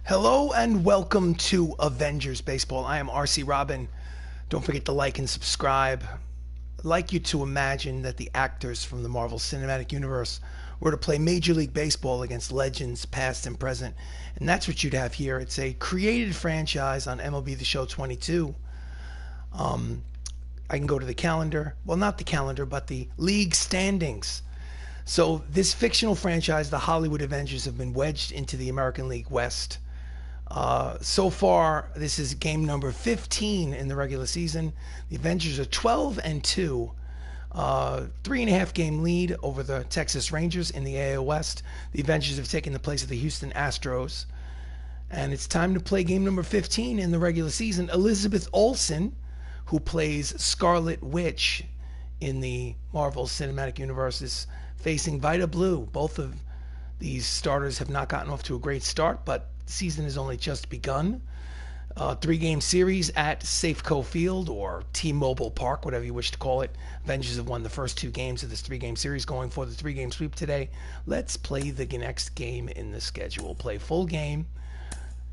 Hello and welcome to Avengers Baseball. I am RC Robbin. Don't forget to like and subscribe. I'd like you to imagine that the actors from the Marvel Cinematic Universe were to play Major League Baseball against legends past and present. And that's what you'd have here. It's a created franchise on MLB The Show 22. I can go to the calendar. Well, not the calendar, but the league standings. So this fictional franchise, the Hollywood Avengers, have been wedged into the American League West. So far, this is game number 15 in the regular season. The Avengers are 12-2, 3.5 game lead over the Texas Rangers in the AL West. The Avengers have taken the place of the Houston Astros, and it's time to play game number 15 in the regular season. Elizabeth Olsen, who plays Scarlet Witch in the Marvel Cinematic Universe, is facing Vida Blue. Both of these starters have not gotten off to a great start, but the season has only just begun. 3-game series at Safeco Field or T-Mobile Park, whatever you wish to call it. Avengers have won the first 2 games of this 3-game series, going for the 3-game sweep today. Let's play the next game in the schedule. Play full game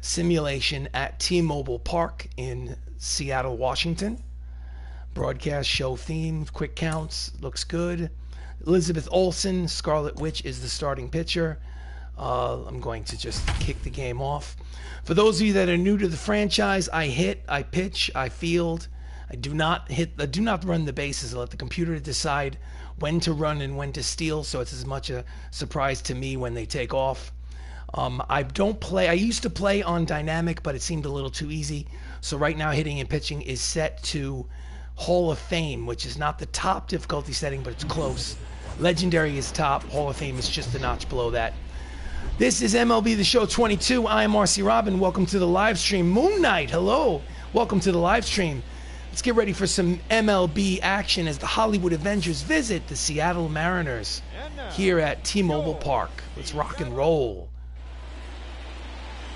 simulation at T-Mobile Park in Seattle, Washington. Broadcast show theme, quick counts, looks good. Elizabeth Olsen, Scarlet Witch, is the starting pitcher. I'm going to just kick the game off. For those of you that are new to the franchise, I hit, I pitch, I field. I do not run the bases. I let the computer decide when to run and when to steal, so it's as much a surprise to me when they take off. I don't play. I used to play on dynamic, but it seemed a little too easy. So right now, hitting and pitching is set to Hall of Fame, which is not the top difficulty setting, but it's close. Legendary is top. Hall of Fame is just a notch below that. This is MLB The Show 22. I am RC Robbin. Welcome to the live stream. Moon Knight, hello. Welcome to the live stream. Let's get ready for some MLB action as the Hollywood Avengers visit the Seattle Mariners here at T-Mobile Park. Let's rock and roll.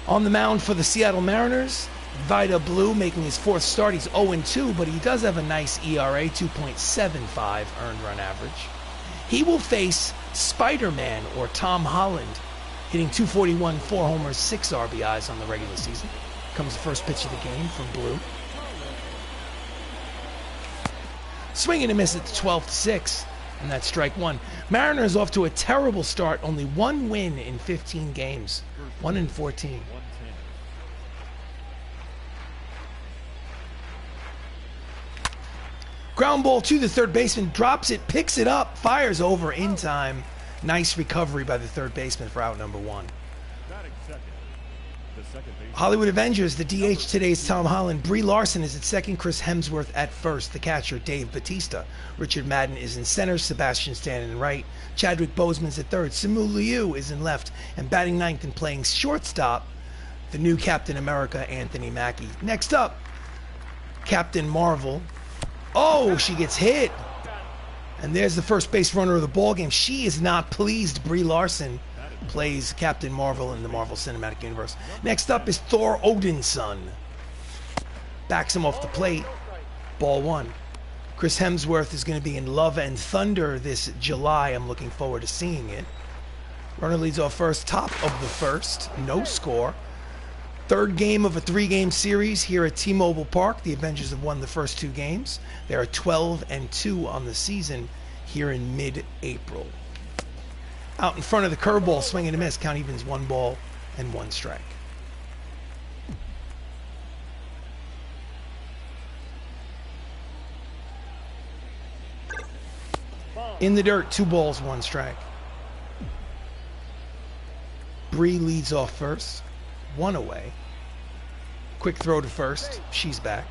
On the mound for the Seattle Mariners, Vida Blue making his 4th start. He's 0-2, but he does have a nice ERA, 2.75 earned run average. He will face Spider-Man or Tom Holland, hitting .241, 4 homers, 6 RBIs on the regular season. Comes the first pitch of the game from Blue. Swing and a miss at the 12-6, and that's strike 1. Mariners off to a terrible start. Only 1 win in 15 games. 1-14. Ground ball to the third baseman, drops it, picks it up, fires over in time. Nice recovery by the third baseman for out number 1. Hollywood Avengers, the DH today is Tom Holland. Brie Larson is at second, Chris Hemsworth at first. The catcher, Dave Bautista. Richard Madden is in center, Sebastian Stan in right. Chadwick Boseman's at third. Simu Liu is in left. And batting ninth and playing shortstop, the new Captain America, Anthony Mackie. Next up, Captain Marvel. Oh, she gets hit. And there's the first base runner of the ball game. She is not pleased. Brie Larson plays Captain Marvel in the Marvel Cinematic Universe. Next up is Thor Odinson. Backs him off the plate. Ball 1. Chris Hemsworth is going to be in Love and Thunder this July. I'm looking forward to seeing it. Runner leads off first. Top of the first. No score. 3rd game of a 3-game series here at T-Mobile Park. The Avengers have won the first 2 games. They are 12-2 on the season here in mid-April. Out in front of the curveball, swing and a miss. Count evens 1 ball and 1 strike. In the dirt, 2 balls, 1 strike. Bree leads off first. 1 away. Quick throw to first. She's back.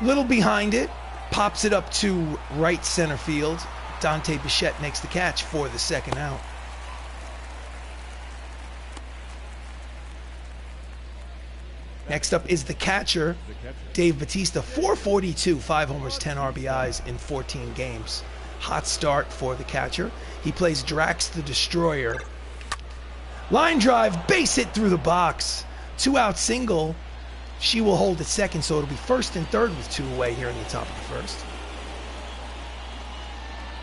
Little behind it. Pops it up to right center field. Dante Bichette makes the catch for the 2nd out. Next up is the catcher, Dave Bautista, 442, 5 homers, 10 RBIs in 14 games. Hot start for the catcher. He plays Drax the Destroyer. Line drive, base hit through the box. 2-out single. She will hold at second, so it'll be first and third with 2 away here in the top of the first.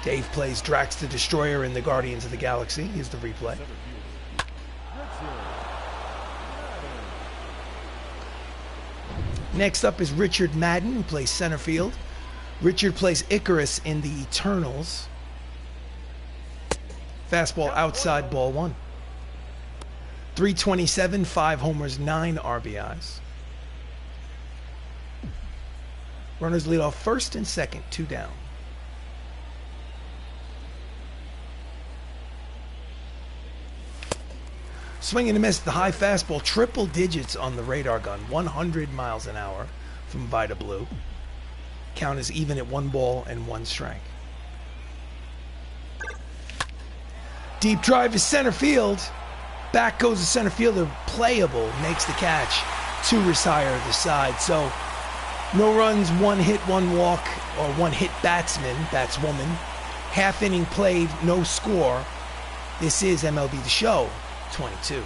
Dave plays Drax the Destroyer in the Guardians of the Galaxy. Here's the replay. Next up is Richard Madden, who plays center field. Richard plays Icarus in the Eternals. Fastball outside, ball 1. 327, 5 homers, 9 RBIs. Runners lead off first and second, 2 down. Swing and a miss. The high fastball, triple digits on the radar gun, 100 miles an hour from Vita Blue. Count is even at 1 ball and 1 strike. Deep drive is center field. Back goes the center fielder. Playable, makes the catch to retire the side. So no runs, 1 hit, 1 walk, or 1 hit batswoman. Half inning played, no score. This is MLB The Show 22.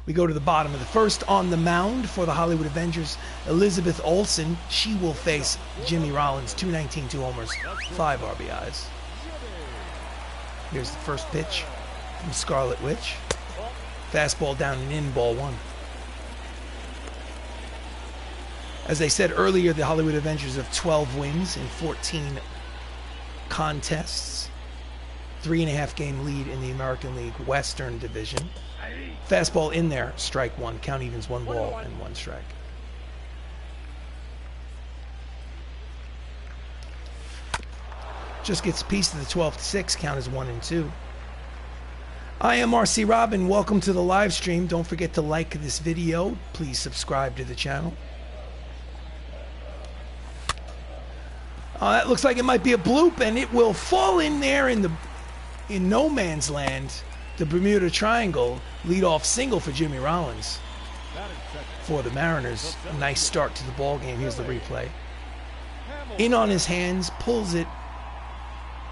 We go to the bottom of the first. On the mound for the Hollywood Avengers, Elizabeth Olsen. She will face Jimmy Rollins, 219, 2 homers, 5 RBIs. Here's the first pitch from Scarlet Witch. Fastball down and in, ball 1. As I said earlier, the Hollywood Avengers have 12 wins in 14 contests. 3.5 game lead in the American League Western Division. Fastball in there, strike 1. Count evens, 1 ball and 1 strike. Just gets a piece of the 12-6. Count is 1 and 2. I am RC Robbin. Welcome to the live stream. Don't forget to like this video. Please subscribe to the channel. That looks like it might be a bloop, and it will fall in there in no man's land. The Bermuda Triangle. Leadoff single for Jimmy Rollins for the Mariners. A nice start to the ball game. Here's the replay. In on his hands, pulls it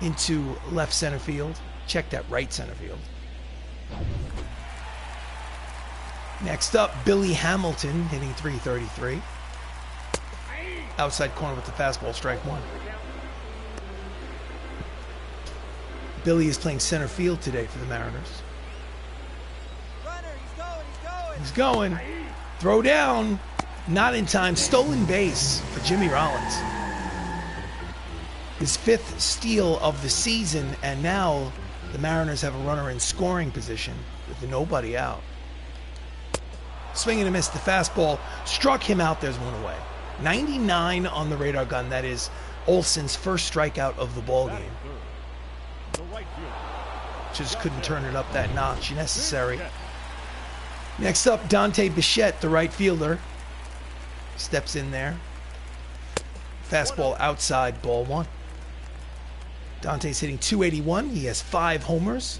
into left center field. Check that, right center field. Next up, Billy Hamilton hitting .333. Outside corner with the fastball, strike 1. Billy is playing center field today for the Mariners. He's going. Throw down. Not in time. Stolen base for Jimmy Rollins. His 5th steal of the season, and now the Mariners have a runner in scoring position with nobody out. Swing and a miss. The fastball struck him out. There's 1 away. 99 on the radar gun. That is Olsen's first strikeout of the ball game. Just couldn't turn it up that notch necessary. Next up, Dante Bichette, the right fielder. Steps in there. Fastball outside, ball 1. Dante's hitting .281. He has 5 homers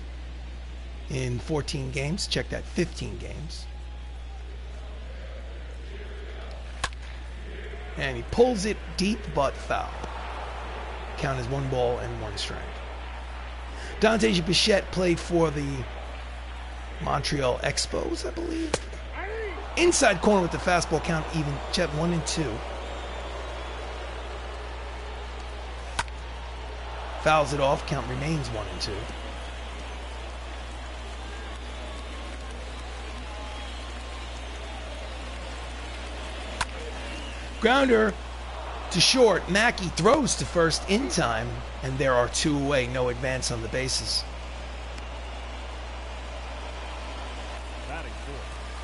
in 14 games. Check that, 15 games. And he pulls it deep but foul. Count is 1 ball and 1 strike. Dante Bichette played for the Montreal Expos, I believe. Inside corner with the fastball, count even. Check 1 and 2. Fouls it off, count remains 1 and 2. Grounder to short. Mackie throws to first in time, and there are 2 away. No advance on the bases.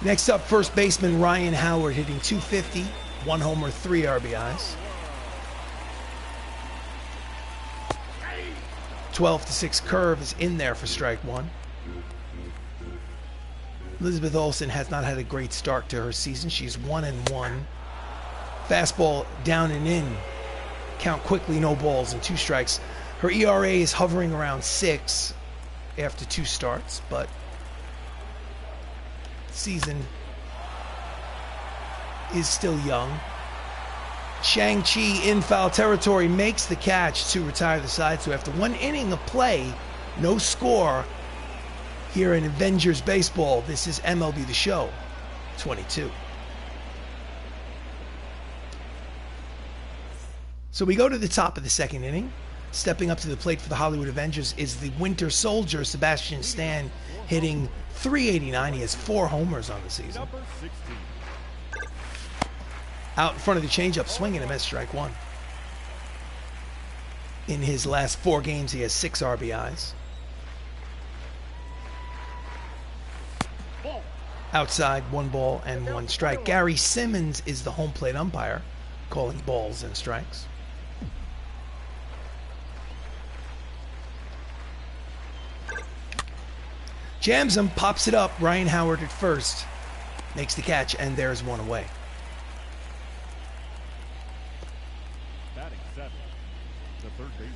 Next up, first baseman Ryan Howard hitting .250, 1 homer, 3 RBIs. 12-6 curve is in there for strike 1. Elizabeth Olsen has not had a great start to her season. She's 1 and 1. Fastball down and in. Count quickly, no balls and 2 strikes. Her ERA is hovering around 6 after 2 starts, but season is still young. Shang Chi in foul territory makes the catch to retire the side. So after 1 inning of play, no score, here in Avengers Baseball. This is MLB The Show 22. So we go to the top of the second inning. Stepping up to the plate for the Hollywood Avengers is the Winter Soldier, Sebastian Stan, hitting .389. He has 4 homers on the season. Out in front of the changeup, swinging and a miss, strike one. In his last 4 games, he has 6 RBIs. Outside, 1 ball and 1 strike. Gary Simmons is the home plate umpire, calling balls and strikes. Jams him, pops it up. Ryan Howard at first makes the catch, and there's 1 away.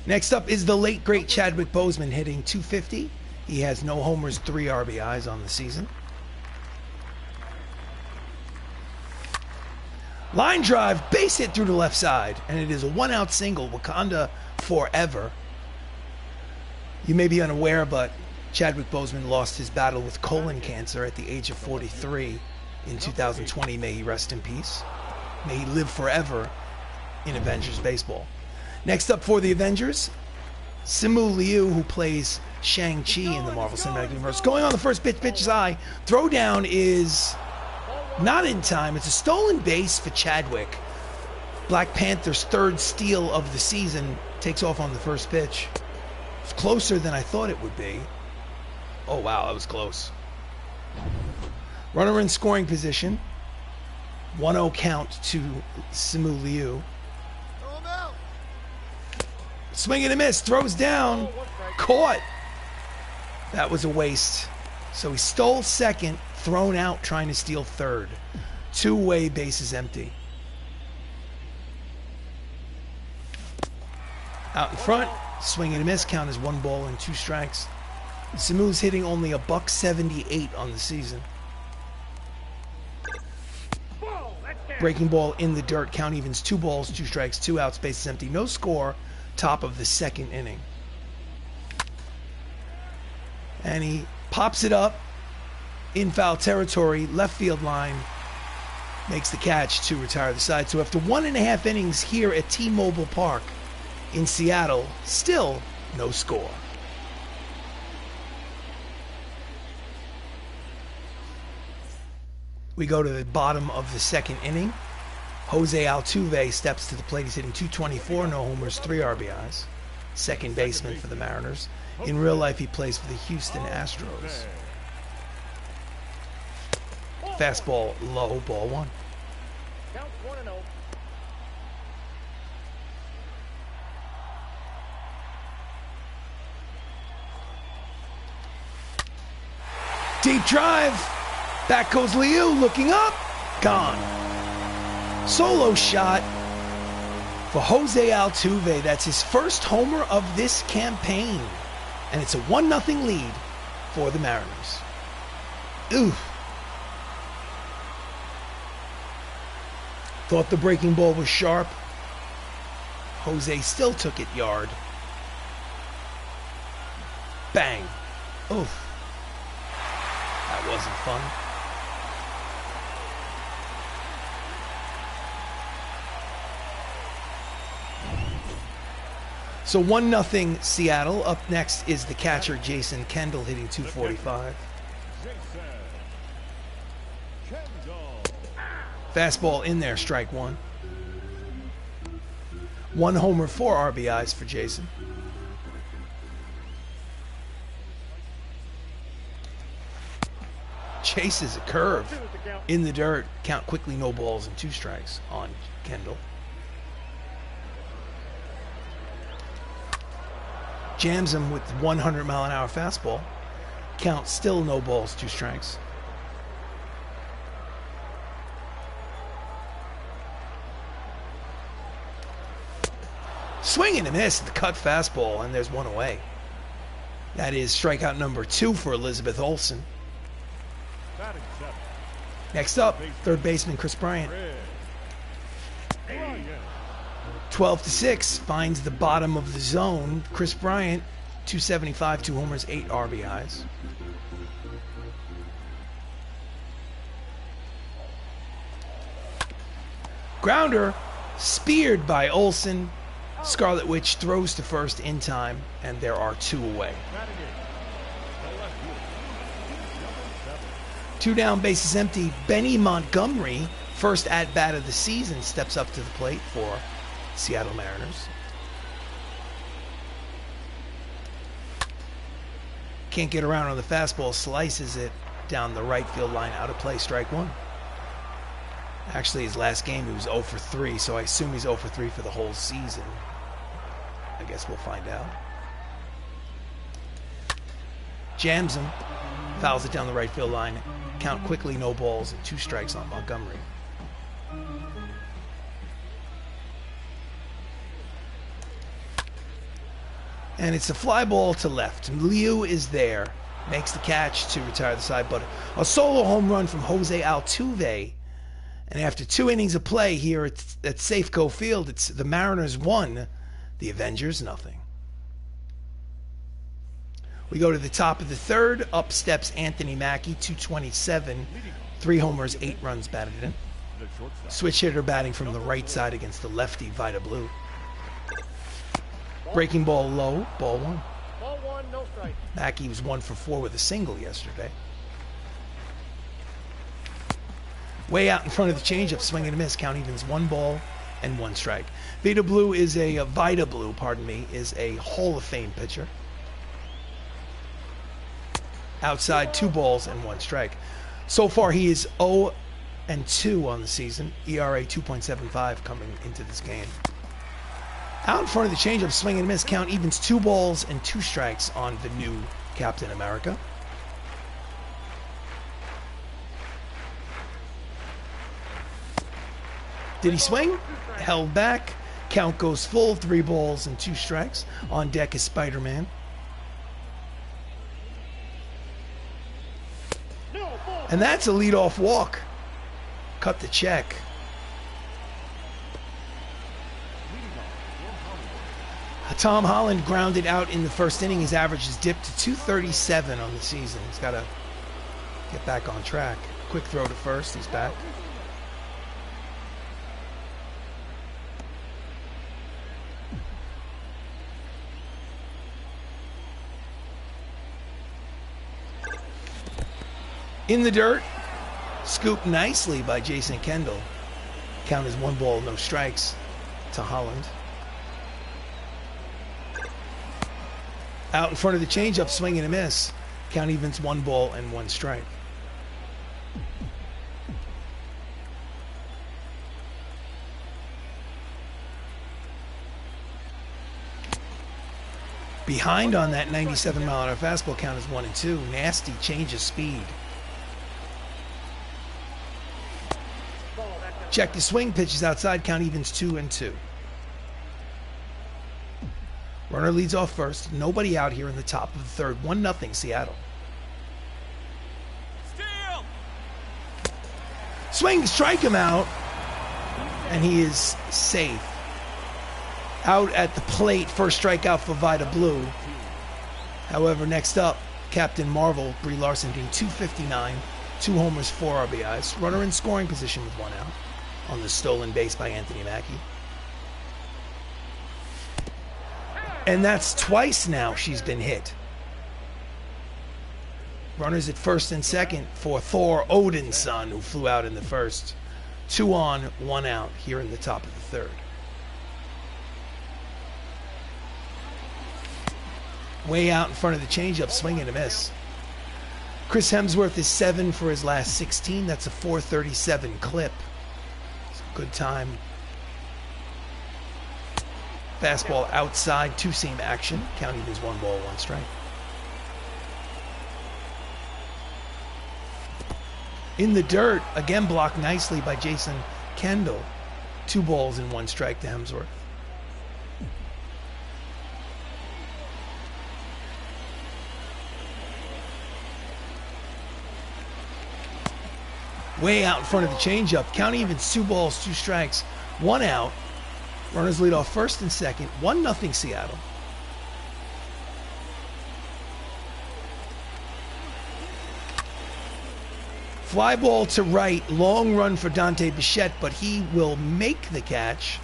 Next up is the late great Chadwick Boseman, hitting .250. He has no homers, 3 RBIs on the season. Line drive, base hit through the left side, and it is a 1-out single. Wakanda forever. You may be unaware, but Chadwick Boseman lost his battle with colon cancer at the age of 43 in 2020. May he rest in peace. May he live forever in Avengers Baseball. Next up for the Avengers, Simu Liu, who plays Shang Chi in the Marvel Cinematic Universe. Going on the first pitch, pitch is high. Throw down is not in time. It's a stolen base for Chadwick. Black Panther's 3rd steal of the season takes off on the first pitch. It's closer than I thought it would be. Oh, wow, that was close. Runner in scoring position. 1-0 count to Simu Liu. Swing and a miss, throws down, caught. That was a waste. So he stole second, thrown out, trying to steal third. 2-way, bases empty. Out in front, swing and a miss, count is 1 ball and 2 strikes. Simu's hitting only $178 on the season. Breaking ball in the dirt, count evens 2 balls, 2 strikes, 2 outs, bases empty, no score. Top of the second inning. And he pops it up in foul territory, left field line, makes the catch to retire the side. So after 1.5 innings here at T-Mobile Park in Seattle, still no score. We go to the bottom of the second inning. Jose Altuve steps to the plate. He's hitting .224, no homers, 3 RBIs. Second baseman for the Mariners. In real life, he plays for the Houston Astros. Fastball low, ball 1. Deep drive. Back goes Liu, looking up. Gone. Solo shot for Jose Altuve. That's his first homer of this campaign. And it's a 1-0 lead for the Mariners. Ooh. Thought the breaking ball was sharp. Jose still took it yard. Bang. Oof. That wasn't fun. So 1-0 Seattle. Up next is the catcher Jason Kendall, hitting .245. Fastball in there, strike 1. 1 homer, 4 RBIs for Jason. Chases a curve in the dirt. Count quickly, no balls and 2 strikes on Kendall. Jams him with 100-mile-an-hour fastball. Count still no balls, 2 strikes. Swing and a miss at the cut fastball, and there's 1 away. That is strikeout number 2 for Elizabeth Olsen. Next up, third baseman Chris Bryant. 12-6, finds the bottom of the zone. Chris Bryant, .275, 2 homers, 8 RBIs. Grounder speared by Olsen. Scarlet Witch throws to first in time, and there are 2 away. 2 down, bases empty. Benny Montgomery, first at-bat of the season, steps up to the plate for Seattle Mariners. Can't get around on the fastball, slices it down the right field line, out of play, strike 1. Actually, his last game he was 0 for 3, so I assume he's 0 for 3 for the whole season. I guess we'll find out. Jams him, fouls it down the right field line. Count quickly, no balls, and 2 strikes on Montgomery. And it's a fly ball to left. Liu is there, makes the catch to retire the side, but a solo home run from Jose Altuve. And after 2 innings of play here at Safeco Field, it's the Mariners 1, the Avengers nothing. We go to the top of the 3rd. Up steps Anthony Mackie, 227, 3 homers, 8 runs batted in. Switch hitter batting from the right side against the lefty Vida Blue. Breaking ball low, ball 1. Ball 1, no strike. Mackie was 1 for 4 with a single yesterday. Way out in front of the changeup, swing and a miss. Count evens 1 ball and 1 strike. Vida Blue is a Hall of Fame pitcher. Outside, 2 balls and 1 strike. So far, he is 0-2 on the season. ERA 2.75 coming into this game. Out in front of the changeup, swing and a miss. Count evens 2 balls and 2 strikes on the new Captain America. Did he swing? Held back. Count goes full, 3 balls and 2 strikes. On deck is Spider-Man. And that's a leadoff walk. Cut the check. Tom Holland grounded out in the first inning. His average has dipped to 237 on the season. He's got to get back on track. Quick throw to first. He's back. In the dirt, scooped nicely by Jason Kendall. Count is 1 ball, no strikes to Holland. Out in front of the changeup, swing and a miss. Count evens 1 ball and 1 strike. Behind on that 97-mile-an-hour fastball. Count is 1-2. Nasty change of speed. Check the swing, pitches outside, count evens 2-2. Runner leads off first. Nobody out here in the top of the 3rd. 1-0 Seattle. Steal! Swing, strike him out. And he is safe. Out at the plate, first strikeout for Vida Blue. However, next up, Captain Marvel, Brie Larson, hitting .259, 2 homers, 4 RBIs. Runner in scoring position with 1 out. On the stolen base by Anthony Mackie. And that's twice now she's been hit. Runners at first and second for Thor Odinson, who flew out in the first. 2 on, 1 out here in the top of the 3rd. Way out in front of the changeup, swing and a miss. Chris Hemsworth is 7 for his last 16. That's a .437 clip. Good time. Fastball outside, 2-seam action. Count evens 1 ball, 1 strike. In the dirt, again blocked nicely by Jason Kendall. 2 balls and 1 strike to Hemsworth. Way out in front of the changeup. Count evens 2 balls, 2 strikes, 1 out. Runners lead off first and second. 1-0 Seattle. Fly ball to right, long run for Dante Bichette, but he will make the catch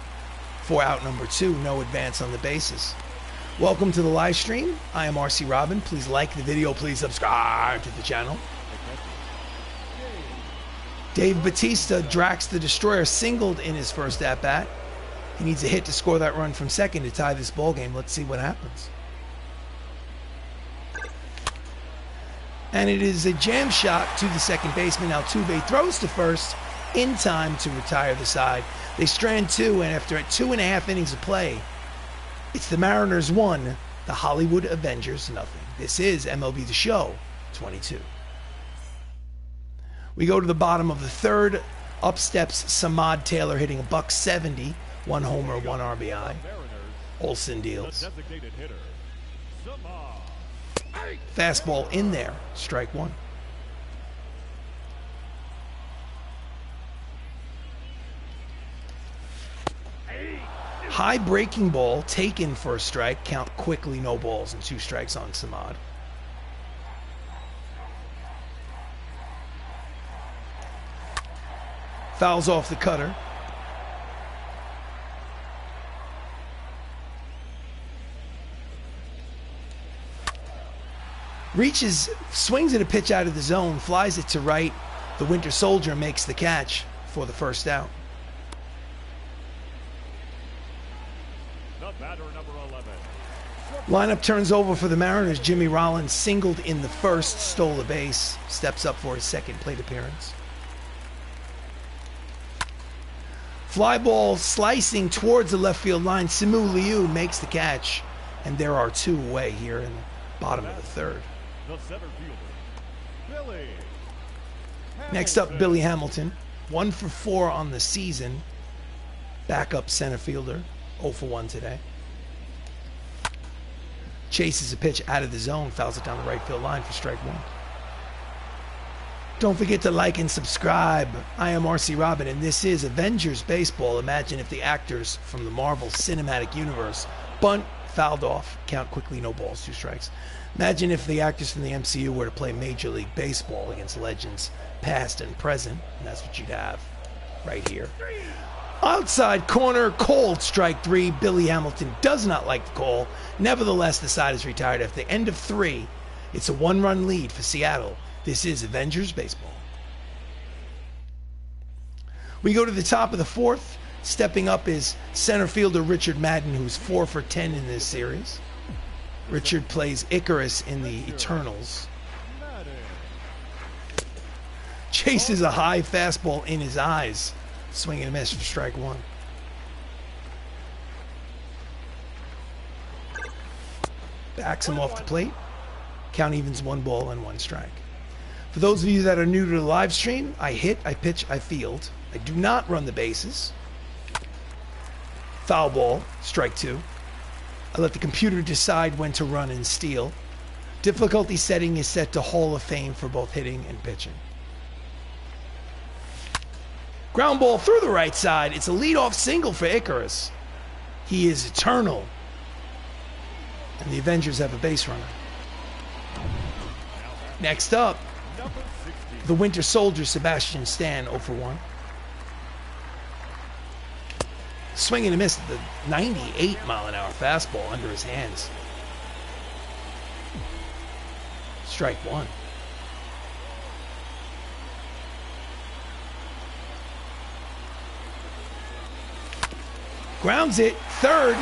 for out number 2. No advance on the bases. Welcome to the live stream. I am RC Robbin. Please like the video. Please subscribe to the channel. Dave Bautista, Drax the Destroyer, singled in his first at-bat. He needs a hit to score that run from second to tie this ball game. Let's see what happens. And it is a jam shot to the second baseman. Altuve throws to first in time to retire the side. They strand 2, and after 2.5 innings of play, it's the Mariners 1, the Hollywood Avengers 0. This is MLB The Show 22. We go to the bottom of the third. Up steps Samad Taylor, hitting $170, 1 homer, 1 RBI. Olsen deals. Fastball in there, strike 1. High breaking ball taken for a strike. Count quickly, no balls, and 2 strikes on Samad. Fouls off the cutter. Reaches, swings at a pitch out of the zone, flies it to right. The Winter Soldier makes the catch for the first out. The batter, number 11. Lineup turns over for the Mariners. Jimmy Rollins singled in the first, stole a base, steps up for his second plate appearance. Fly ball slicing towards the left field line. Simu Liu makes the catch, and there are 2 away here in the bottom of the third. The center fielder, Billy. Next up, Billy Hamilton, 1 for 4 on the season. Backup center fielder, 0 for 1 today. Chases a pitch out of the zone, fouls it down the right field line for strike 1. Don't forget to like and subscribe. I am RC Robbin, and this is Avengers Baseball. Imagine if the actors from the Marvel Cinematic Universe bunt, fouled off, count quickly, no balls, 2 strikes. Imagine if the actors from the MCU were to play Major League Baseball against legends past and present, and that's what you'd have right here. Outside corner, cold, strike 3. Billy Hamilton does not like the call. Nevertheless, the side is retired after the end of 3. It's a 1-run lead for Seattle. This is Avengers Baseball. We go to the top of the 4th. Stepping up is center fielder Richard Madden, who's 4 for 10 in this series. Richard plays Icarus in the Eternals. Chases a high fastball in his eyes. Swing and a miss for strike 1. Backs him off the plate. Count evens 1 ball and 1 strike. For those of you that are new to the live stream, I hit, I pitch, I field. I do not run the bases. Foul ball, strike 2. I let the computer decide when to run and steal. Difficulty setting is set to Hall of Fame for both hitting and pitching. Ground ball through the right side. It's a leadoff single for Icarus. He is eternal. And the Avengers have a base runner. Next up, the Winter Soldier, Sebastian Stan, 0 for 1. Swing and a miss at the 98-mile-an-hour fastball under his hands. Strike 1. Grounds it, third,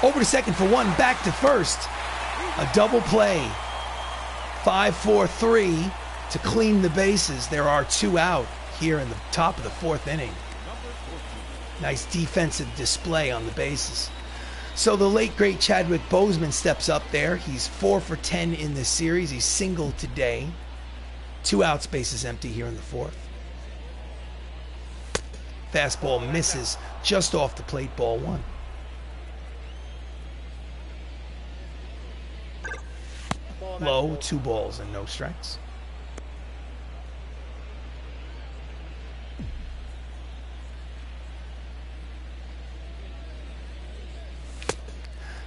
over to second for 1, back to first. A double play. 5-4-3 to clean the bases. There are 2 out here in the top of the 4th inning. Nice defensive display on the bases. So the late, great Chadwick Boseman steps up there. He's 4 for 10 in this series. He's singled today. 2 outs, bases empty here in the 4th. Fastball misses just off the plate, ball 1. Low, 2 balls and no strikes.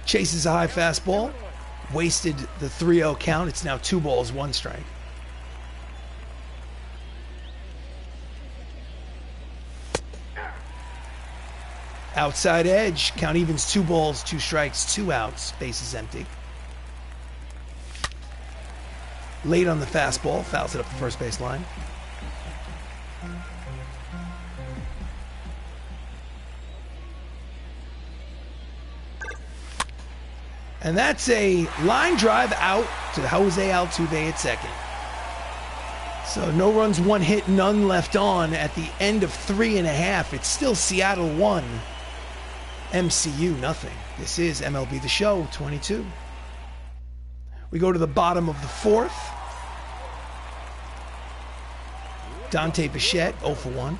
Chases a high fastball. Wasted the 3-0 count. It's now 2 balls, 1 strike. Outside edge. Count evens 2 balls, 2 strikes, 2 outs. Bases empty. Late on the fastball. Fouls it up the first base line. And that's a line drive out to Jose Altuve at second. So no runs, 1 hit, none left on at the end of 3.5. It's still Seattle 1, MCU nothing. This is MLB The Show 22. We go to the bottom of the 4th. Dante Bichette 0 for 1.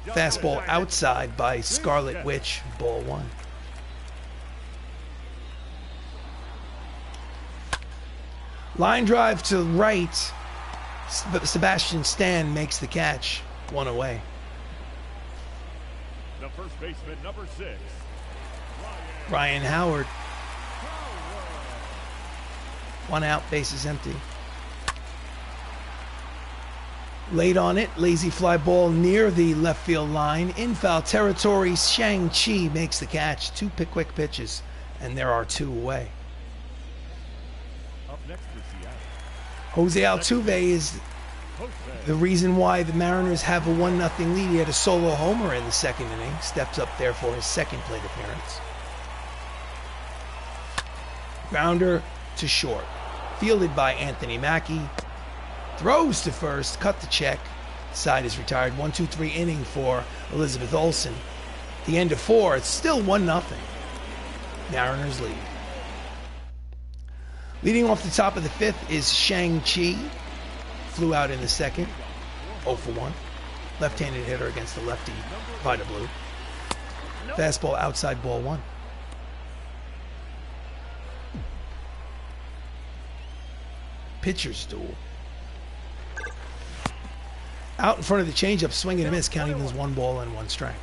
Fastball outside by Scarlet Witch, ball 1. Line drive to right. Sebastian Stan makes the catch. 1 away. The first baseman, number 6. Ryan Howard. 1 out, bases empty. Late on it, lazy fly ball near the left field line. In foul territory, Shang Chi makes the catch. 2 quick pitches, and there are 2 away. Up next for Seattle. Jose Altuve is the reason why the Mariners have a 1-0 lead. He had a solo homer in the 2nd inning. Steps up there for his 2nd plate appearance. Grounder to short. Fielded by Anthony Mackie. Throws to first. Cut the check. Side is retired. 1-2-3 inning for Elizabeth Olsen. The end of 4. It's still 1-0. Mariners lead. Leading off the top of the 5th is Shang Chi. Flew out in the 2nd. 0 for 1. Left-handed hitter against the lefty, Vida Blue. Fastball outside, ball 1. Pitcher's duel. Out in front of the changeup, swing and a miss. Count evens 1 ball and 1 strike.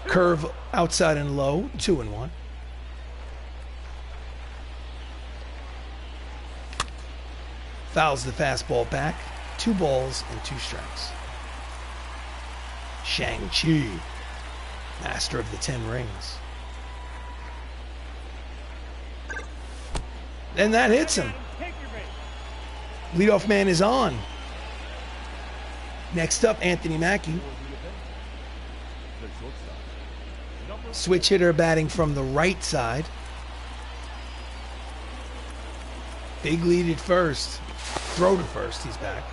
Curve outside and low, 2-1. Fouls the fastball back, 2 balls and 2 strikes. Shang Chi, master of the 10 rings. And that hits him. Leadoff man is on. Next up, Anthony Mackie. Switch hitter batting from the right side. Big lead at first. Throw to first, he's back.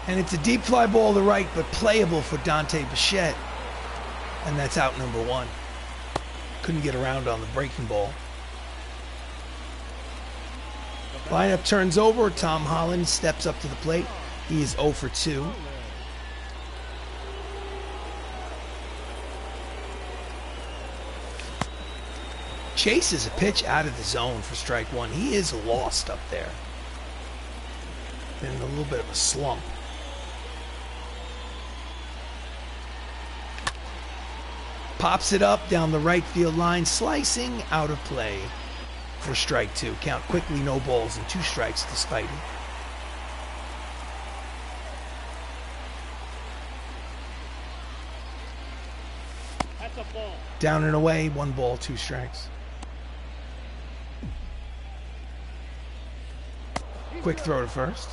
And it's a deep fly ball to right, but playable for Dante Bichette. And that's out number 1. Couldn't get around on the breaking ball. Lineup turns over. Tom Holland steps up to the plate. He is 0 for 2. Chases a pitch out of the zone for strike 1. He is lost up there. In a little bit of a slump. Pops it up down the right field line, slicing out of play for strike 2. Count quickly, no balls and 2 strikes to Spidey. That's a ball. Down and away, 1 ball, 2 strikes. Quick throw to first.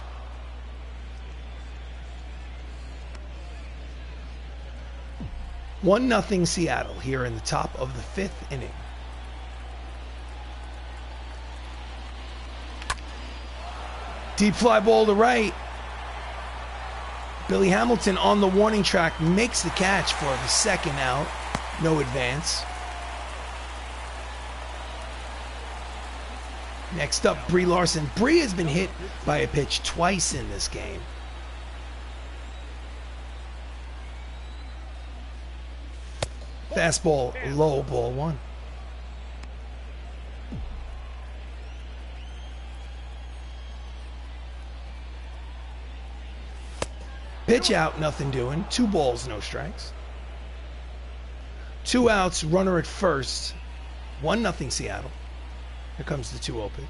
One nothing Seattle here in the top of the 5th inning. Deep fly ball to right. Billy Hamilton on the warning track makes the catch for the 2nd out. No advance. Next up, Brie Larson. Brie has been hit by a pitch twice in this game. Fastball low, ball 1. Pitch out, nothing doing. 2 balls, no strikes. 2 outs, runner at first. 1-0 Seattle. Here comes the 2-0 pitch.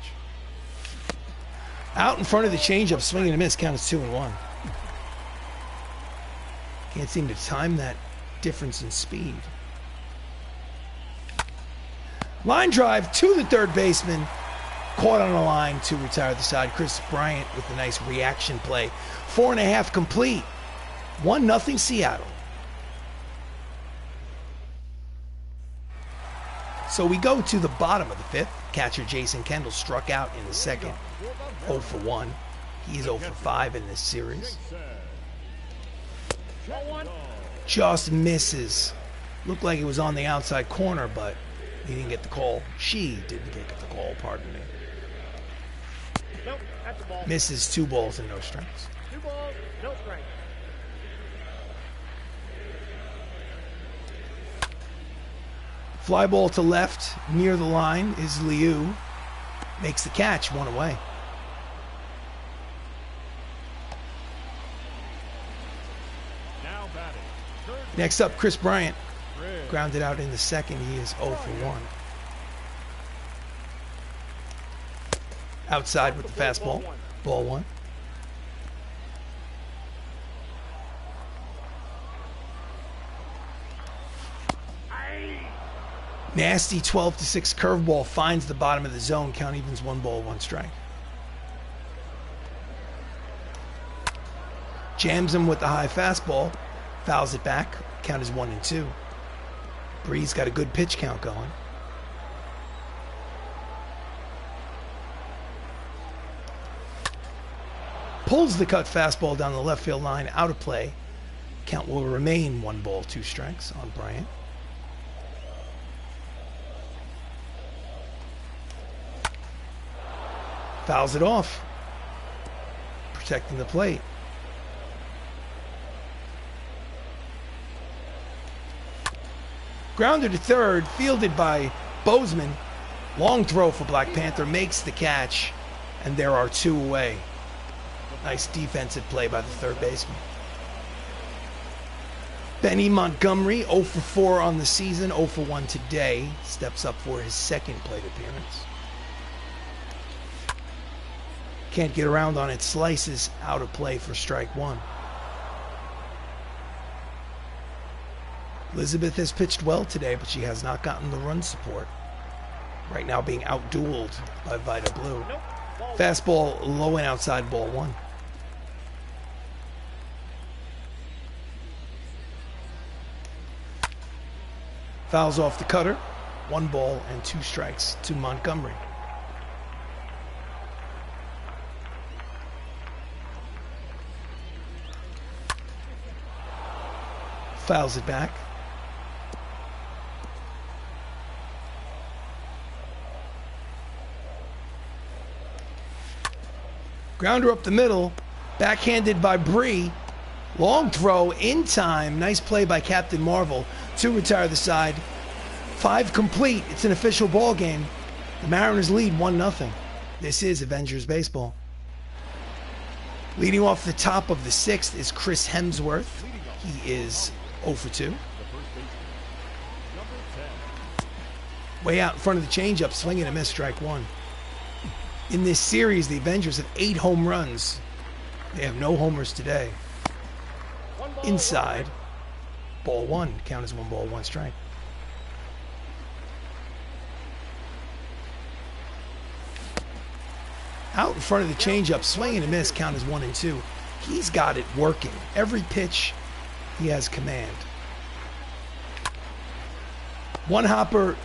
Out in front of the changeup, swing and a miss, count is 2-1. Can't seem to time that difference in speed. Line drive to the third baseman. Caught on a line to retire the side. Kris Bryant with a nice reaction play. 4.5 complete. 1-0 Seattle. So we go to the bottom of the 5th. Catcher Jason Kendall struck out in the 2nd. 0 for 1. He's 0 for 5 in this series. Just misses. Looked like it was on the outside corner, but he didn't get the call. She didn't get the call, pardon me. Nope, that's a ball. Misses 2 balls and no strikes. 2 balls, no strikes. Fly ball to left, near the line is Liu. Makes the catch, 1 away. Now batting. Next up, Kris Bryant. Grounded out in the 2nd. He is 0 for 1. Outside with the fastball. Ball 1. Nasty 12-6 curveball finds the bottom of the zone. Count evens 1 ball, 1 strike. Jams him with the high fastball. Fouls it back. Count is 1-2. Bree's got a good pitch count going. Pulls the cut fastball down the left field line, out of play. Count will remain 1 ball, 2 strikes on Bryant. Fouls it off. Protecting the plate. Grounded to third, fielded by Boseman. Long throw for Black Panther, makes the catch, and there are 2 away. Nice defensive play by the third baseman. Benny Montgomery, 0 for 4 on the season, 0 for 1 today. Steps up for his 2nd plate appearance. Can't get around on it. Slices out of play for strike 1. Elizabeth has pitched well today, but she has not gotten the run support. Right now being outdueled by Vida Blue. Fastball low and outside, ball 1. Fouls off the cutter. 1 ball and 2 strikes to Montgomery. Fouls it back. Grounder up the middle. Backhanded by Bree. Long throw in time. Nice play by Captain Marvel to retire the side. 5 complete. It's an official ball game. The Mariners lead 1-0. This is Avengers Baseball. Leading off the top of the 6th is Chris Hemsworth. He is 0 for 2. Way out in front of the changeup, swing and a miss, strike 1. In this series, the Avengers have 8 home runs. They have no homers today. Inside, ball 1. Count as 1 ball, 1 strike. Out in front of the changeup, swing and a miss, count as 1-2. He's got it working. Every pitch, he has command. 1 hopper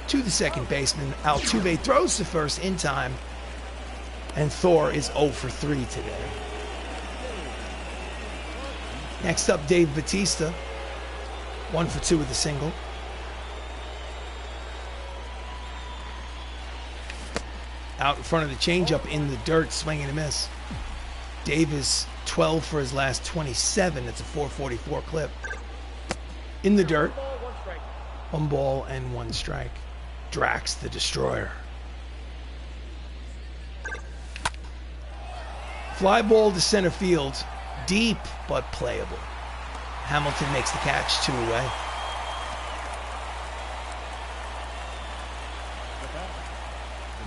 to the second baseman. Altuve throws to first in time. And Thor is 0 for 3 today. Next up, Dave Bautista. 1 for 2 with a single. Out in front of the changeup in the dirt, swing and a miss. Dave is 12 for his last 27. It's a 444 clip. In the dirt. 1 ball and 1 strike. Drax the Destroyer. Fly ball to center field. Deep, but playable. Hamilton makes the catch, 2 away.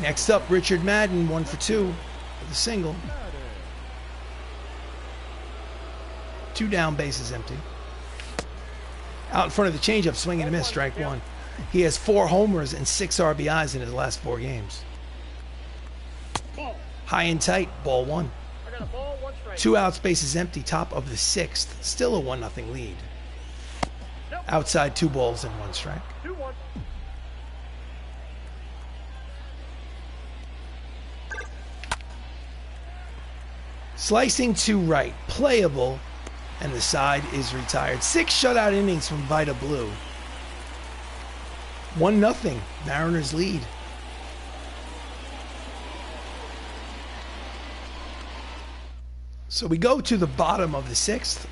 Next up, Richard Madden, 1 for 2 with a single. 2 down, bases empty. Out in front of the changeup, swing and a miss, strike 1. He has 4 homers and 6 RBIs in his last 4 games. High and tight, ball 1. I got a ball, 1 strike. 2 outs, bases empty, top of the 6th. Still a 1-0 lead. Outside, 2 balls and 1 strike. 2-1. Slicing to right, playable, and the side is retired. 6 shutout innings from Vita Blue. 1-0, Mariners lead. So we go to the bottom of the 6th.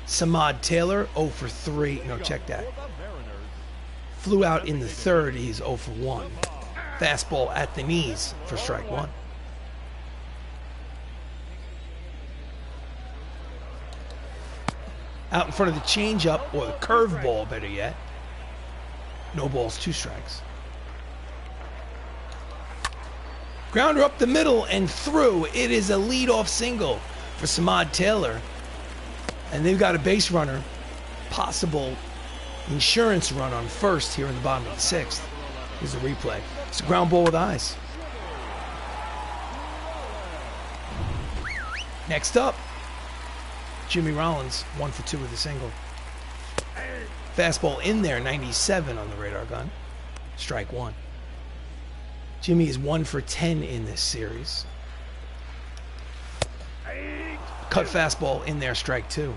Samad Taylor, 0 for 3. No, check that. Flew out in the 3rd. He's 0 for 1. Fastball at the knees for strike 1. Out in front of the changeup, or the curveball, better yet. No balls, 2 strikes. Grounder up the middle and through. It is a leadoff single for Samad Taylor. And they've got a base runner. Possible insurance run on first here in the bottom of the 6th. Here's a replay. It's a ground ball with eyes. Next up, Jimmy Rollins, 1 for 2 with a single. Fastball in there, 97 on the radar gun. Strike 1. Jimmy is 1 for 10 in this series. Cut fastball in there, strike 2.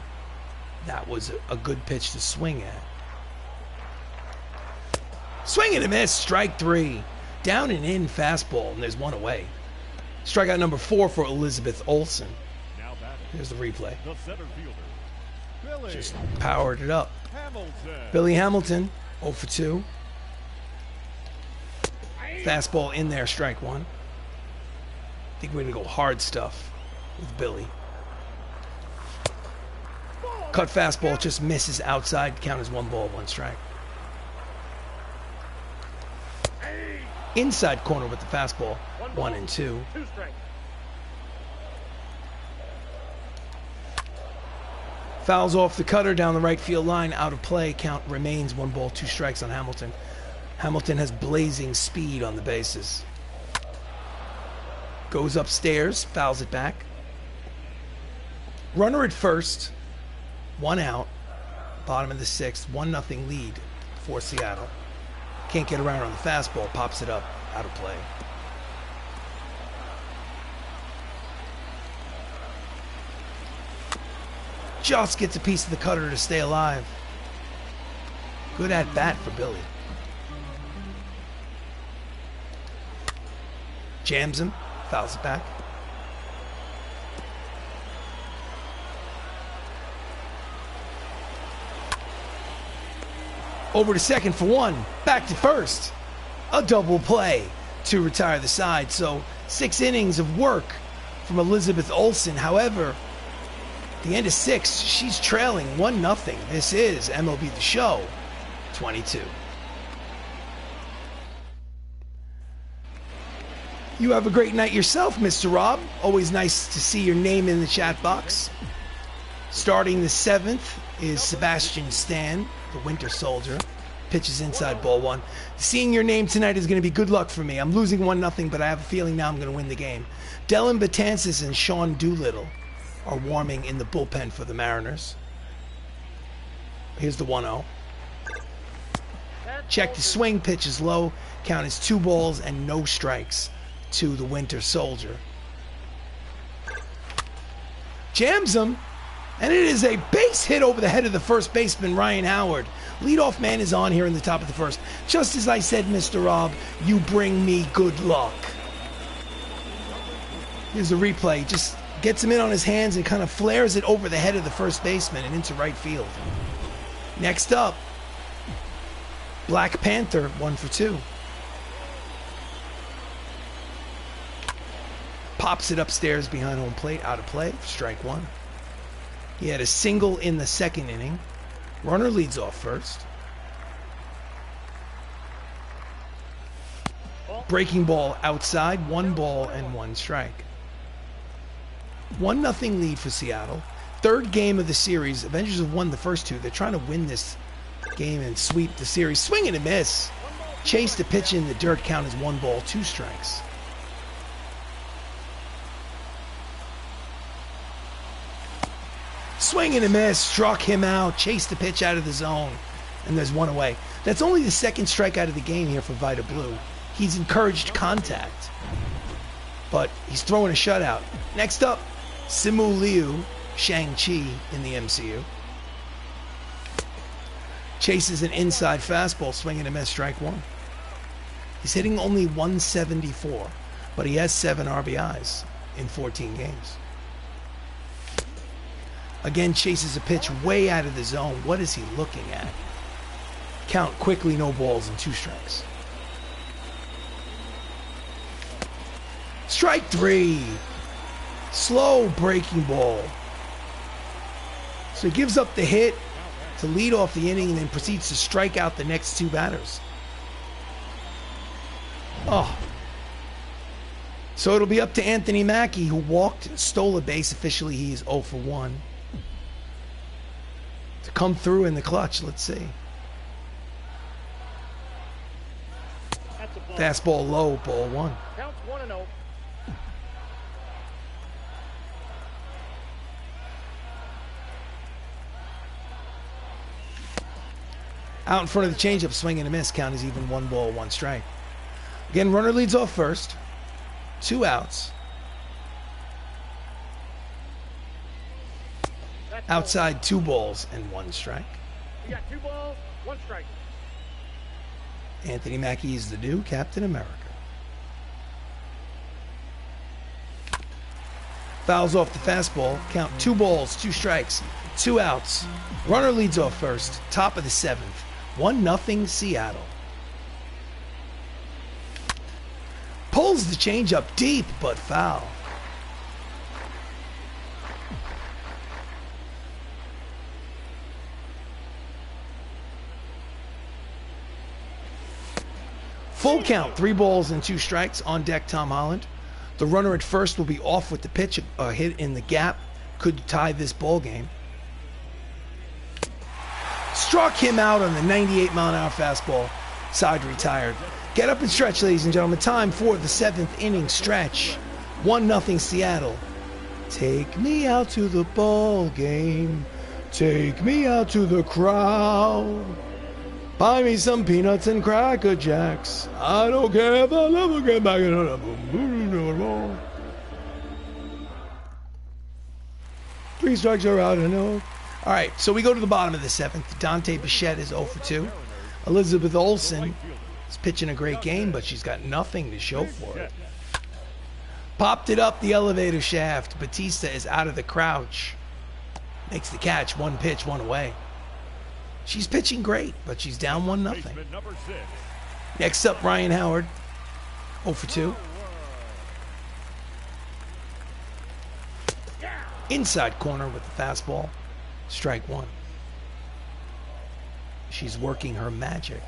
That was a good pitch to swing at. Swing and a miss, strike 3. Down and in fastball, and there's 1 away. Strikeout number 4 for Elizabeth Olsen. Here's the replay. The center fielder, Billy Just powered it up. Hamilton. Billy Hamilton, 0 for 2. Fastball in there, strike 1. I think we're going to go hard stuff with Billy. Cut fastball just misses outside. Count as 1 ball, 1 strike. Inside corner with the fastball, 1 and 2. 2 strikes. Fouls off the cutter down the right field line, out of play. Count remains 1 ball, 2 strikes on Hamilton. Hamilton has blazing speed on the bases. Goes upstairs, fouls it back. Runner at first, 1 out. Bottom of the 6th, 1-0 lead for Seattle. Can't get around on the fastball, pops it up, out of play. Just gets a piece of the cutter to stay alive. Good at bat for Billy. Jams him, fouls it back. Over to second for 1, back to first. A double play to retire the side. So 6 innings of work from Elizabeth Olsen. However, at the end of 6, she's trailing 1-0. This is MLB The Show 22. You have a great night yourself, Mr. Rob. Always nice to see your name in the chat box. Starting the 7th is Sebastian Stan, the Winter Soldier. Pitches inside, ball 1. Seeing your name tonight is going to be good luck for me. I'm losing 1-0, but I have a feeling now I'm going to win the game. Dylan Betances and Sean Doolittle are warming in the bullpen for the Mariners. Here's the 1-0. Check the swing, pitch is low. Count is 2 balls and no strikes to the Winter Soldier. Jams him, and it is a base hit over the head of the first baseman, Ryan Howard. Leadoff man is on here in the top of the 1st. Just as I said, Mr. Rob, you bring me good luck. Here's the replay. Just gets him in on his hands and kind of flares it over the head of the first baseman and into right field. Next up, Black Panther, 1 for 2. Pops it upstairs behind home plate, out of play, strike 1. He had a single in the second inning. Runner leads off first. Breaking ball outside, 1 ball and 1 strike. 1-0 lead for Seattle. Third game of the series. Avengers have won the first 2. They're trying to win this game and sweep the series. Swing and a miss. Chase the pitch in the dirt. Count as 1 ball, 2 strikes. Swing and a miss. Struck him out. Chased the pitch out of the zone. And there's 1 away. That's only the second strikeout of the game here for Vita Blue. He's encouraged contact, but he's throwing a shutout. Next up, Liu Shang Chi in the MCU. Chases an inside fastball, swing and a miss, strike 1. He's hitting only 174, but he has 7 RBIs in 14 games. Again, chases a pitch way out of the zone. What is he looking at? Count quickly, no balls and 2 strikes. Strike 3. Slow breaking ball. So he gives up the hit to lead off the inning and then proceeds to strike out the next 2 batters. Oh. So it'll be up to Anthony Mackie, who walked, stole a base. Officially, he is 0 for 1. To come through in the clutch. Let's see. Fastball low, ball 1. Counts 1-0. Out in front of the changeup, swing and a miss. Count is even, 1 ball, 1 strike. Again, runner leads off first. 2 outs. Outside, 2 balls and 1 strike. You got 2 balls, 1 strike. Anthony Mackie is the new Captain America. Fouls off the fastball. Count 2 balls, 2 strikes, 2 outs. Runner leads off first. Top of the 7th. 1-0 Seattle. Pulls the changeup deep, but foul. Full count, 3 balls and 2 strikes. On deck, Tom Holland. The runner at first will be off with the pitch. A hit in the gap could tie this ball game. Struck him out on the 98-mile-an-hour fastball. Side retired. Get up and stretch, ladies and gentlemen. Time for the 7th inning stretch. 1-0 Seattle. Take me out to the ball game. Take me out to the crowd. Buy me some peanuts and Cracker Jacks. I don't care if I'll never get back in a boom. 3 strikes are out, I know. All right, so we go to the bottom of the 7th. Dante Bichette is 0 for 2. Elizabeth Olsen is pitching a great game, but she's got nothing to show for it. Popped it up the elevator shaft. Batista is out of the crouch. Makes the catch. 1 pitch, 1 away. She's pitching great, but she's down 1-0. Next up, Ryan Howard, 0 for 2. Inside corner with the fastball. Strike 1. She's working her magic.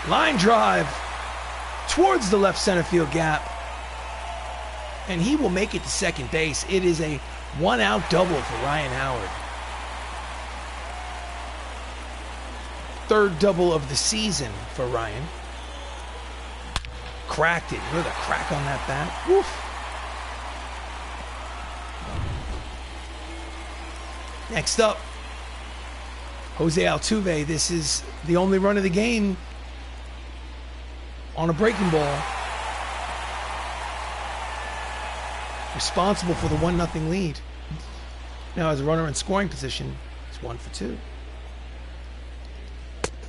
Line drive towards the left center field gap. And he will make it to second base. It is a 1-out double for Ryan Howard. 3rd double of the season for Ryan. Cracked it. Look at the crack on that bat. Woof. Next up, Jose Altuve. This is the only run of the game on a breaking ball. Responsible for the 1-0 lead. Now as a runner in scoring position, it's 1 for 2.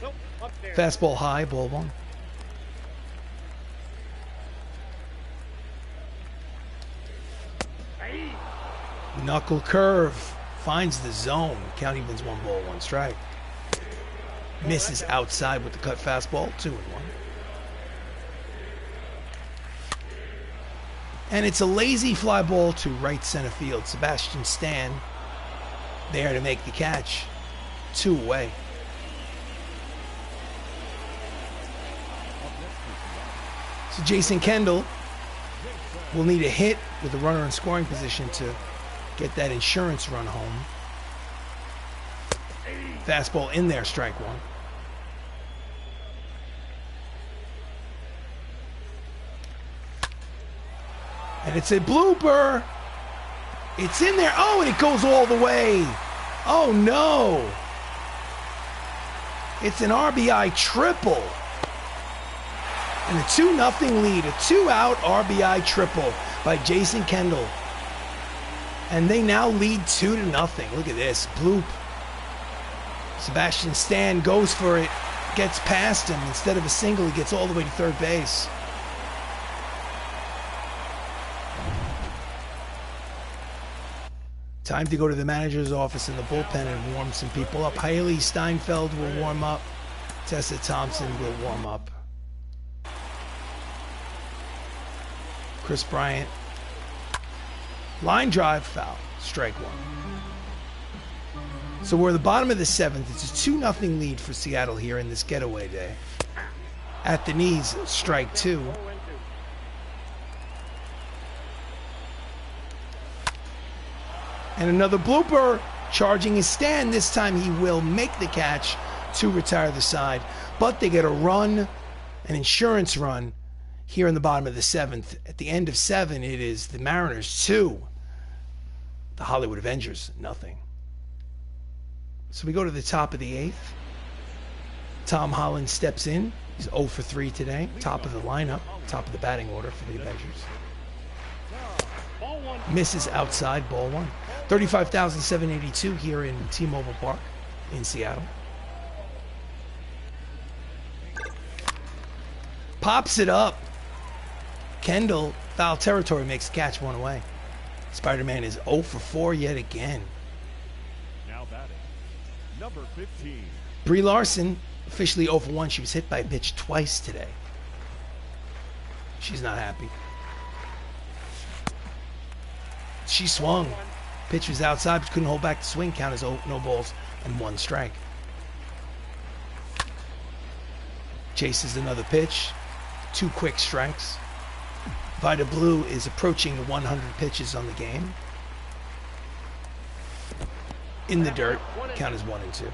Nope, upstairs. Fastball high, ball 1. Hey. Knuckle curve. Finds the zone. Count evens, 1 ball, 1 strike. Misses outside with the cut fastball. 2-1. And it's a lazy fly ball to right center field. Sebastian Stan there to make the catch. 2 away. So Jason Kendall will need a hit with a runner in scoring position to get that insurance run home. Fastball in there, strike 1. And it's a blooper. It's in there. Oh, and it goes all the way. Oh, no. It's an RBI triple. And a 2-0 lead. A 2-out RBI triple by Jason Kendall. And they now lead 2-0. Look at this. Bloop. Sebastian Stan goes for it. Gets past him. Instead of a single, he gets all the way to third base. Time to go to the manager's office in the bullpen and warm some people up. Haley Steinfeld will warm up. Tessa Thompson will warm up. Chris Bryant. Line drive, foul. Strike 1. So we're at the bottom of the 7th. It's a 2-0 lead for Seattle here in this getaway day. At the knees, strike 2. And another blooper, charging his stand. This time he will make the catch to retire the side. But they get a run, an insurance run, here in the bottom of the 7th. At the end of 7, it is the Mariners 2. The Hollywood Avengers, nothing. So we go to the top of the 8th. Tom Holland steps in. He's 0 for 3 today. Top of the lineup, top of the batting order for the Avengers. Misses outside, ball 1. 35,782 here in T-Mobile Park in Seattle. Pops it up. Kendall, foul territory, makes the catch, 1 away. Spider-Man is 0 for 4 yet again. Now batting, number 15. Brie Larson, officially 0 for 1. She was hit by a pitch twice today. She's not happy. She swung. Pitch was outside, but couldn't hold back the swing. Count as no balls and 1 strike. Chases another pitch. 2 quick strikes. Vida Blue is approaching the 100 pitches on the game. In the dirt. Count as 1 and 2.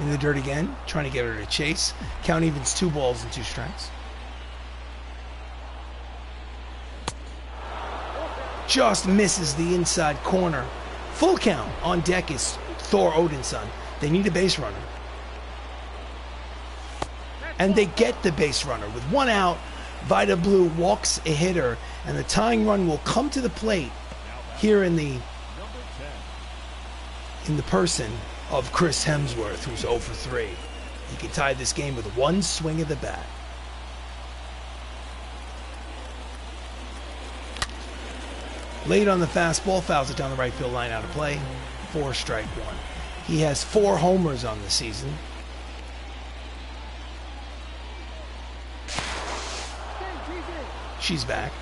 In the dirt again, trying to get her to chase. Count evens 2 balls and 2 strikes. Just misses the inside corner. Full count. On deck is Thor Odinson. They need a base runner. And they get the base runner. With 1 out, Vida Blue walks a hitter, and the tying run will come to the plate here in the person of Chris Hemsworth, who's 0 for 3. He can tie this game with 1 swing of the bat. Late on the fastball, fouls it down the right field line, out of play. 4 strike 1. He has 4 homers on the season. She's back.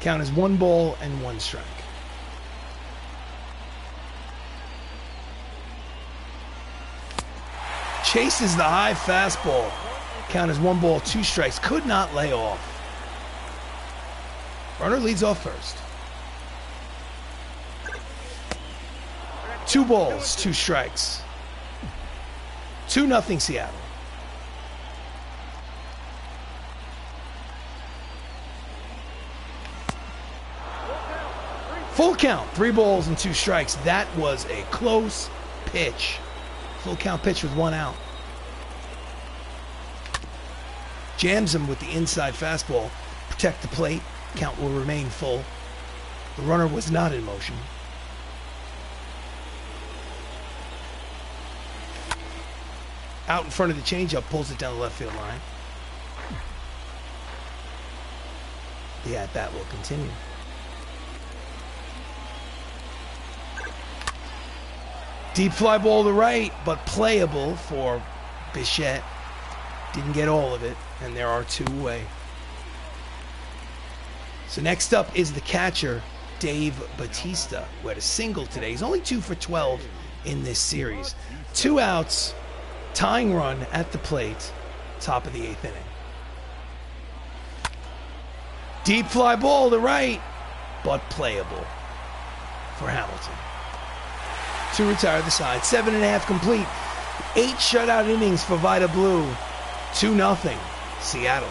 Count as 1 ball and 1 strike. Chases the high fastball. Count as 1 ball, 2 strikes. Could not lay off. Runner leads off first. 2 balls, 2 strikes. 2-0 Seattle. Full count, 3 balls and 2 strikes. That was a close pitch. Full count pitch with 1 out. Jams him with the inside fastball. Protect the plate. Count will remain full. The runner was not in motion. Out in front of the changeup, pulls it down the left field line. The at-bat will continue. Deep fly ball to right, but playable for Bichette. Didn't get all of it, and there are 2 away. So next up is the catcher, Dave Bautista, who had a single today. He's only 2 for 12 in this series. 2 outs, tying run at the plate, top of the 8th inning. Deep fly ball to right, but playable for Hamilton. To retire the side. 7.5 complete. 8 shutout innings for Vida Blue. 2-0 Seattle.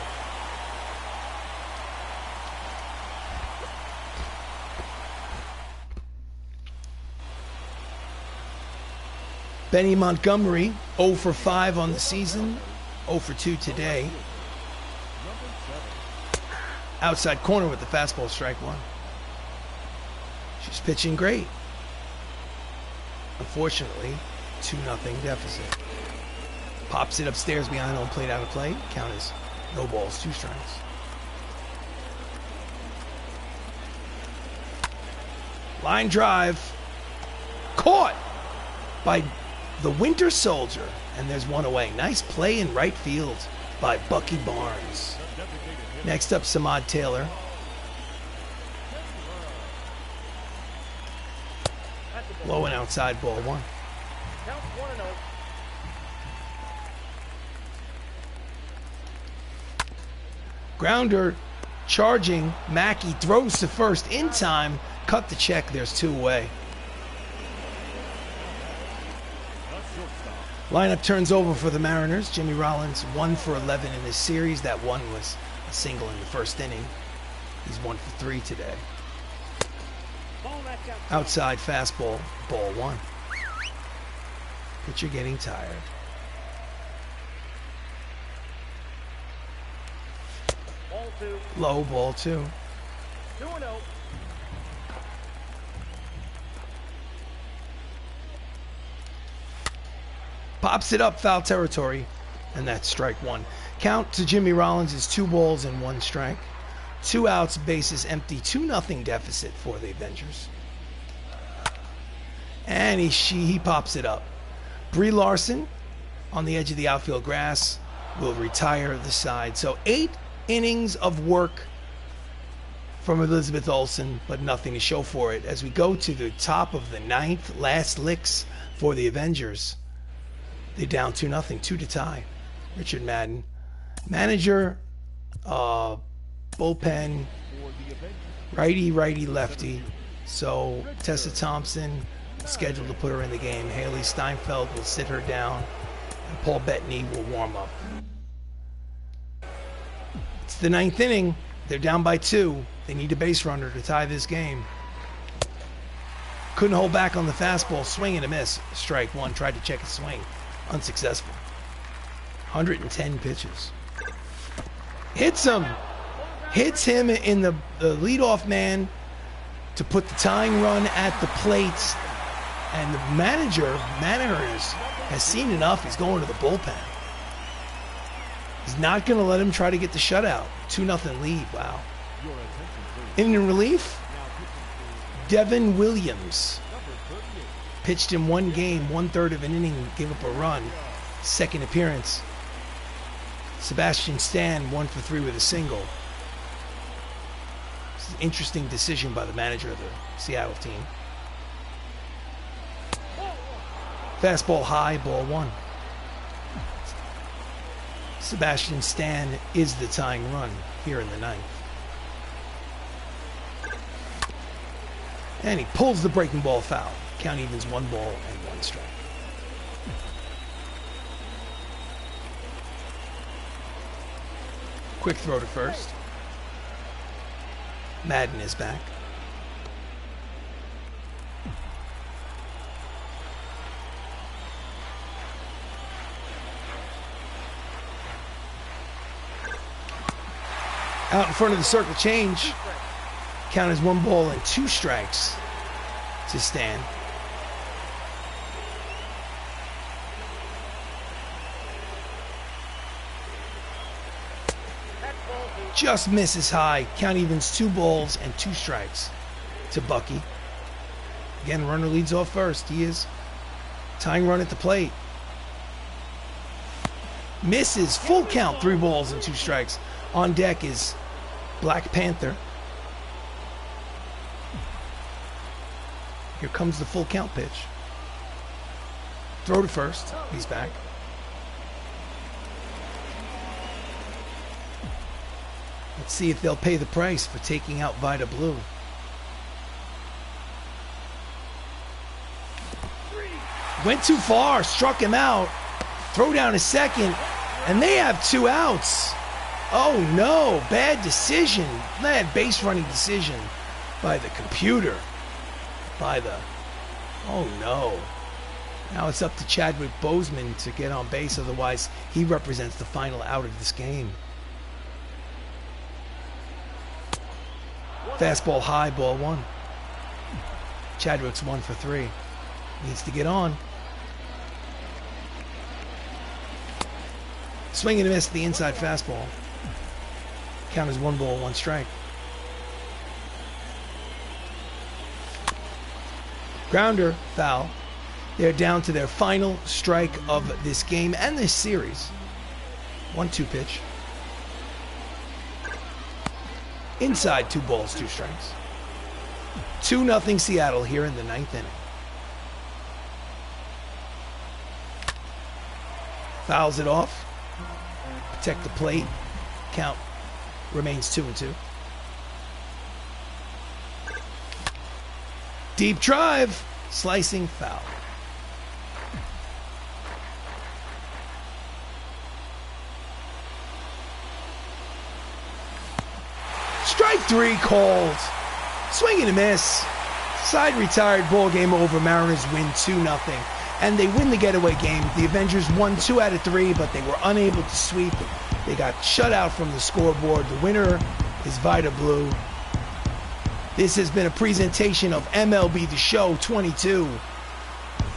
Benny Montgomery, 0 for 5 on the season, 0 for 2 today. Outside corner with the fastball, strike 1. She's pitching great. Unfortunately, 2-0 deficit. Pops it upstairs behind home plate, out of play. Count is no balls, 2 strikes. Line drive. Caught by the Winter Soldier. And there's 1 away. Nice play in right field by Bucky Barnes. Next up, Samad Taylor. Low and outside, ball 1. Count 1-0. Grounder charging. Mackie throws to first in time. Cut the check. There's 2 away. Lineup turns over for the Mariners. Jimmy Rollins 1 for 11 in this series. That one was a single in the first inning. He's 1 for 3 today. Outside fastball, ball 1. Pitcher getting tired. Ball 2. Low, ball 2. 2-0. Pops it up, foul territory, and that's strike 1. Count to Jimmy Rollins is 2 balls and 1 strike. 2 outs, bases empty, 2-0 deficit for the Avengers. And he pops it up. Brie Larson on the edge of the outfield grass will retire the side. So 8 innings of work from Elizabeth Olsen, but nothing to show for it. As we go to the top of the 9th, last licks for the Avengers. They're down 2-0, 2 to tie. Richard Madden. Manager, bullpen, righty, lefty. So Tessa Thompson scheduled to put her in the game. Haley Steinfeld will sit her down, and Paul Bettany will warm up. It's the 9th inning. They're down by 2. They need a base runner to tie this game. Couldn't hold back on the fastball. Swing and a miss. Strike 1. Tried to check his swing. Unsuccessful. 110 pitches. Hits him. Hits him in the leadoff man to put the tying run at the plate. And the Mariners, has seen enough. He's going to the bullpen. He's not going to let him try to get the shutout. 2-0 lead. Wow. In relief, Devin Williams pitched in 1 game, 1/3 of an inning, gave up a run. Second appearance. Sebastian Stan 1 for 3 with a single. It's an interesting decision by the manager of the Seattle team. Fastball high, ball 1. Sebastian Stan is the tying run here in the 9th. And he pulls the breaking ball foul. Count evens 1 ball and 1 strike. Quick throw to first. Madden is back. Out in front of the circle change. Count is 1 ball and 2 strikes to Stan. just misses high. Count evens 2 balls and 2 strikes to Bucky. Again, runner leads off first. He is tying run at the plate. Misses, full count, 3 balls and 2 strikes. On deck is Black Panther. Here comes the full count pitch. Throw to first. He's back. Let's see if they'll pay the price for taking out Vida Blue. Went too far, struck him out. Throw down to second, and they have 2 outs. Oh no, bad decision. Bad base running decision by the computer. Oh no. Now it's up to Chadwick Boseman to get on base, otherwise he represents the final out of this game. Fastball high, ball 1. Chadwick's 1 for 3. Needs to get on. Swing and a miss, the inside fastball. Count is 1 ball, 1 strike. Grounder, foul. They're down to their final strike of this game and this series. 1-2 pitch. Inside, 2 balls, 2 strikes. 2-0 Seattle here in the 9th inning. Fouls it off. Protect the plate. Count remains 2-2. Deep drive. Slicing foul. Strike 3 called. Swing and a miss. Side retired, ball game over. Mariners win 2-0. And they win the getaway game. The Avengers won 2 out of 3, but they were unable to sweep. They got shut out from the scoreboard. The winner is Vida Blue. This has been a presentation of MLB The Show 22.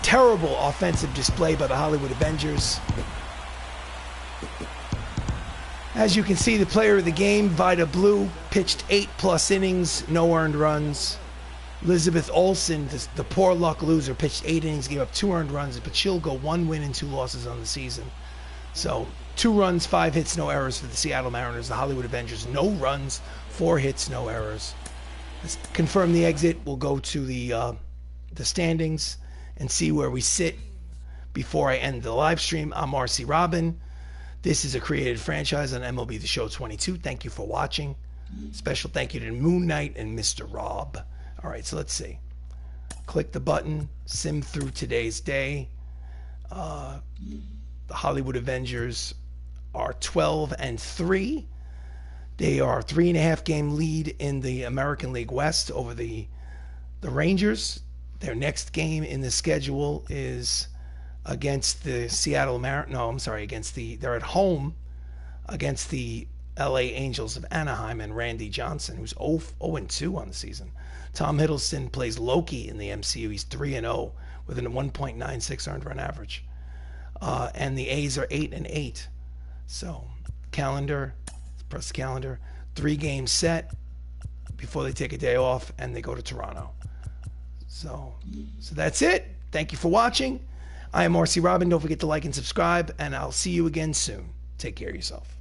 Terrible offensive display by the Hollywood Avengers. As you can see, the player of the game, Vida Blue, pitched 8+ innings, no earned runs. Elizabeth Olsen, the poor luck loser, pitched 8 innings, gave up 2 earned runs, but she'll go 1 win and 2 losses on the season. So 2 runs, 5 hits, no errors for the Seattle Mariners. The Hollywood Avengers, no runs, 4 hits, no errors. Let's confirm the exit. We'll go to the standings and see where we sit before I end the live stream. I'm RC Robbin. This is a created franchise on MLB The Show 22. Thank you for watching. Special thank you to Moon Knight and Mr. Rob. All right, so let's see. Click the button, sim through today's day. The Hollywood Avengers are 12-3. They are 3.5 game lead in the American League West over the Rangers. Their next game in the schedule is against the Seattle Mariners. No, I'm sorry, they're at home against the LA Angels of Anaheim and Randy Johnson, who's 0-2 on the season. Tom Hiddleston plays Loki in the MCU. He's 3-0 with a 1.96 earned run average. And the A's are 8-8. So, press the calendar. 3 games set before they take a day off and they go to Toronto. So that's it. Thank you for watching. I am RC Robbin. Don't forget to like and subscribe, and I'll see you again soon. Take care of yourself.